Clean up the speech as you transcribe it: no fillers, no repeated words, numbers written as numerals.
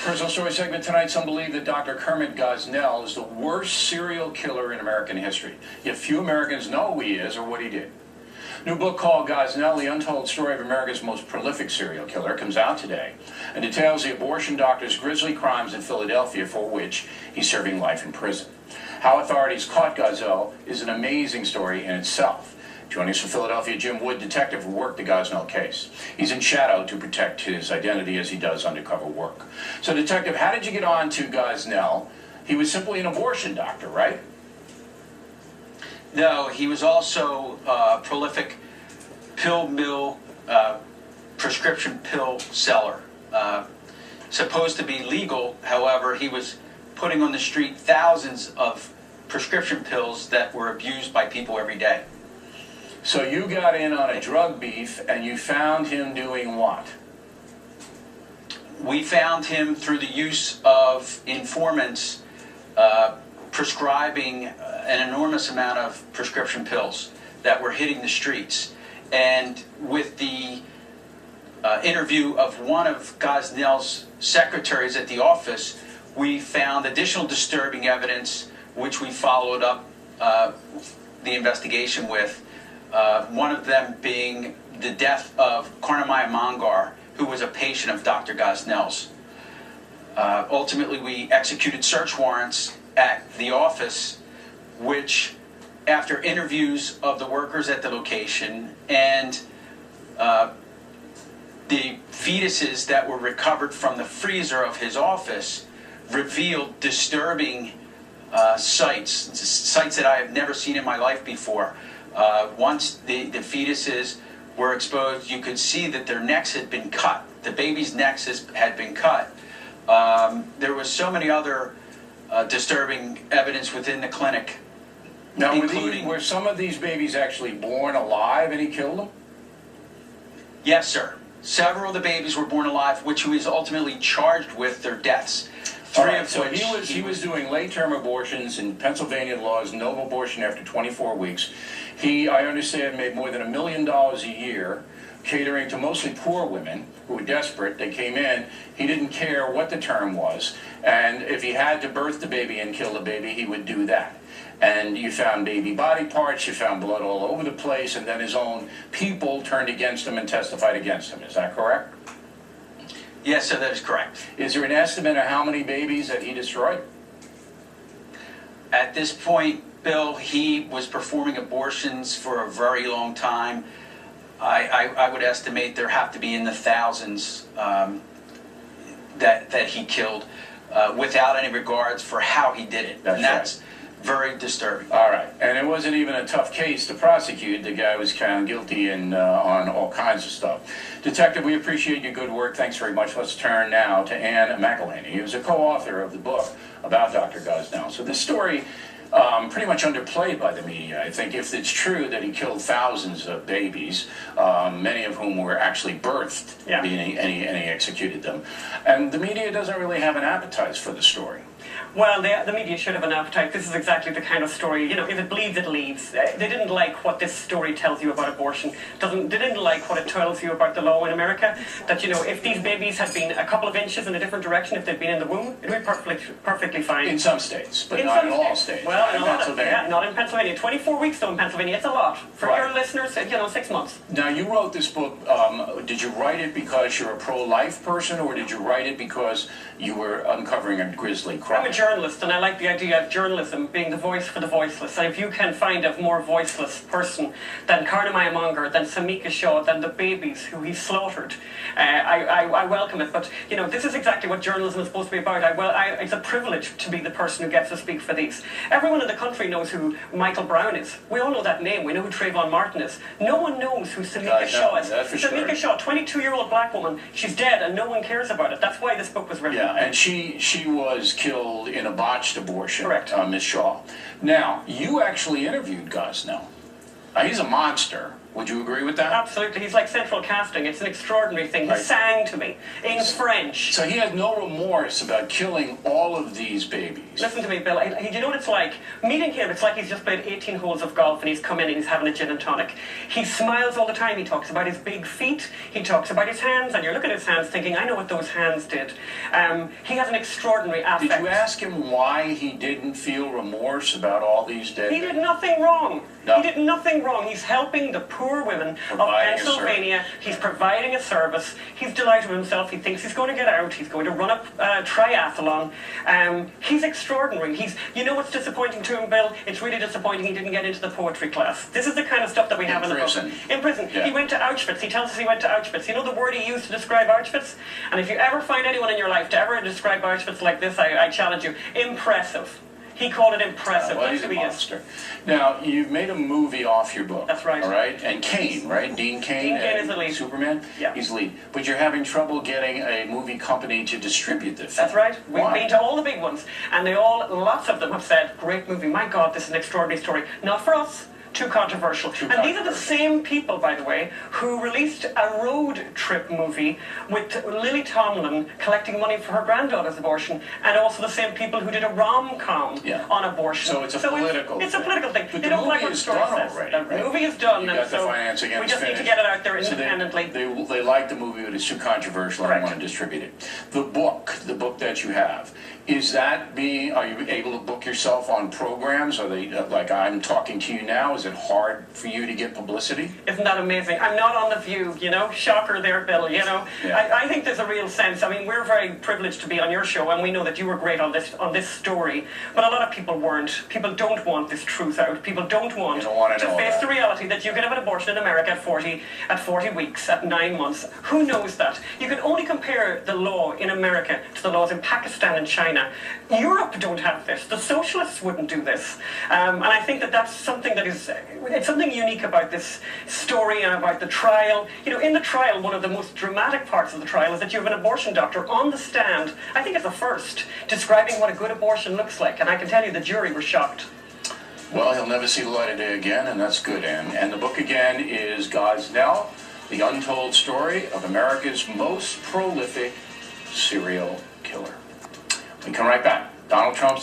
Personal story segment tonight. Some believe that Dr. Kermit Gosnell is the worst serial killer in American history. Yet few Americans know who he is or what he did. New book called Gosnell, The Untold Story of America's Most Prolific Serial Killer, comes out today and details the abortion doctor's grisly crimes in Philadelphia for which he's serving life in prison. How authorities caught Gosnell is an amazing story in itself. Joining us from Philadelphia, Jim Wood, detective who worked the Gosnell case. He's in shadow to protect his identity as he does undercover work. So, detective, how did you get on to Gosnell? He was simply an abortion doctor, right? No, he was also a prolific pill mill, prescription pill seller. Supposed to be legal, however, he was putting on the street thousands of prescription pills that were abused by people every day. So you got in on a drug beef and you found him doing what? We found him through the use of informants prescribing an enormous amount of prescription pills that were hitting the streets. And with the interview of one of Gosnell's secretaries at the office, we found additional disturbing evidence, which we followed up the investigation with. One of them being the death of Karnamaya Mangar, who was a patient of Dr. Gosnell's. Ultimately, we executed search warrants at the office, which, after interviews of the workers at the location and the fetuses that were recovered from the freezer of his office, revealed disturbing sights that I have never seen in my life before. Once the fetuses were exposed, you could see that their necks had been cut. The baby's necks had been cut. There was so many other disturbing evidence within the clinic. Now, were some of these babies actually born alive and he killed them? Yes, sir. Several of the babies were born alive, which he was ultimately charged with their deaths. So he was doing late-term abortions. In Pennsylvania, the law is no abortion after 24 weeks. He, I understand, made more than $1 million a year, catering to mostly poor women who were desperate. They came in. He didn't care what the term was. And if he had to birth the baby and kill the baby, he would do that. And you found baby body parts, you found blood all over the place, and then his own people turned against him and testified against him. Is that correct? Yes, sir, that is correct. Is there an estimate of how many babies that he destroyed? At this point, Bill, he was performing abortions for a very long time. I would estimate there have to be in the thousands that he killed without any regards for how he did it. That's very disturbing. All right. And it wasn't even a tough case to prosecute. The guy was found guilty on all kinds of stuff. Detective, we appreciate your good work. Thanks very much. Let's turn now to Ann McElhaney, who's a co-author of the book about Dr. Gosnell. So this story, pretty much underplayed by the media. I think if it's true that he killed thousands of babies, many of whom were actually birthed, and he executed them. And the media doesn't really have an appetite for the story. Well, the media should have an appetite. This is exactly the kind of story, if it bleeds, it leaves. They didn't like what this story tells you about abortion. They didn't like what it tells you about the law in America, that, if these babies had been a couple of inches in a different direction, if they'd been in the womb, it would be perfectly fine. In some states, but not in all states. Well, in Pennsylvania. Not in Pennsylvania. 24 weeks, though, in Pennsylvania. It's a lot. For your listeners, 6 months. Now, you wrote this book. Did you write it because you're a pro-life person, or did you write it because you were uncovering a grisly crime? I'm a journalist, and I like the idea of journalism being the voice for the voiceless. And if you can find a more voiceless person than Karnamaya Mangar, than Samika Shaw, than the babies who he slaughtered, I welcome it. But, this is exactly what journalism is supposed to be about. It's a privilege to be the person who gets to speak for these. Everyone in the country knows who Michael Brown is. We all know that name. We know who Trayvon Martin is. No one knows who Samika Shaw is. Samika Shaw, 22-year-old black woman, she's dead, and no one cares about it. That's why this book was written. Yeah, and she was killed in a botched abortion. Correct. Ms. Shaw. Now, you actually interviewed Gosnell. He's a monster. Would you agree with that? Absolutely. He's like central casting. It's an extraordinary thing. He Right. sang to me in French. So he had no remorse about killing all of these babies. Listen to me, Bill. You know what it's like? Meeting him, it's like he's just played 18 holes of golf and he's come in and he's having a gin and tonic. He smiles all the time. He talks about his big feet. He talks about his hands. And you're looking at his hands thinking, I know what those hands did. He has an extraordinary affect. Did you ask him why he didn't feel remorse about all these dead He babies? did nothing wrong. No. He did nothing wrong. He's helping the poor women of Providing a Pennsylvania. He's providing a service. He's delighted with himself. He thinks he's going to get out. He's going to run a triathlon. He's extraordinary. You know what's disappointing to him, Bill? It's really disappointing he didn't get into the poetry class. This is the kind of stuff that we have in the prison. book. In prison. Yeah. He went to Auschwitz. He tells us he went to Auschwitz. You know the word he used to describe Auschwitz? And if you ever find anyone in your life to ever describe Auschwitz like this, I challenge you. Impressive. He called it impressive. Well, he's That's a who he is. monster. Now, you've made a movie off your book. That's right. All right? And Kane, right? Dean Kane. Dean Kane is the lead. Superman? Yeah. He's lead. But you're having trouble getting a movie company to distribute the film. That's right. We've Why? been to all the big ones, and lots of them have said, great movie, my God, this is an extraordinary story. Not for us. Too controversial. These are the same people, by the way, who released a road trip movie with Lily Tomlin collecting money for her granddaughter's abortion, and also the same people who did a rom-com on abortion. So it's a political It's a political thing. But They the don't like movie what the is story done says. already, The right? movie is done, You and got the so financing and we it's just need to finished. get it out there So independently. they like the movie, but it's too controversial. I don't Correct. want to distribute it. The book that you have, are you able to book yourself on programs? Are they, like I'm talking to you now, is it hard for you to get publicity? Isn't that amazing? I'm not on The View, you know? Shocker there, Bill, you know? Yeah. I think there's a real sense. I mean, we're very privileged to be on your show, and we know that you were great on this story, but a lot of people weren't. People don't want this truth out. People don't want You don't want to to know face that. the reality that you can have an abortion in America at 40 weeks, at 9 months. Who knows that? You can only compare the law in America to the laws in Pakistan and China. Europe don't have this. The socialists wouldn't do this. And I think that that's something that is, it's something unique about this story and about the trial. You know, in the trial, one of the most dramatic parts of the trial is that you have an abortion doctor on the stand, I think it's the first, describing what a good abortion looks like. And I can tell you the jury were shocked. Well, he'll never see the light of day again, and that's good, Ann. And the book again is Gosnell, The Untold Story of America's Most Prolific Serial Killer. We come right back. Donald Trump's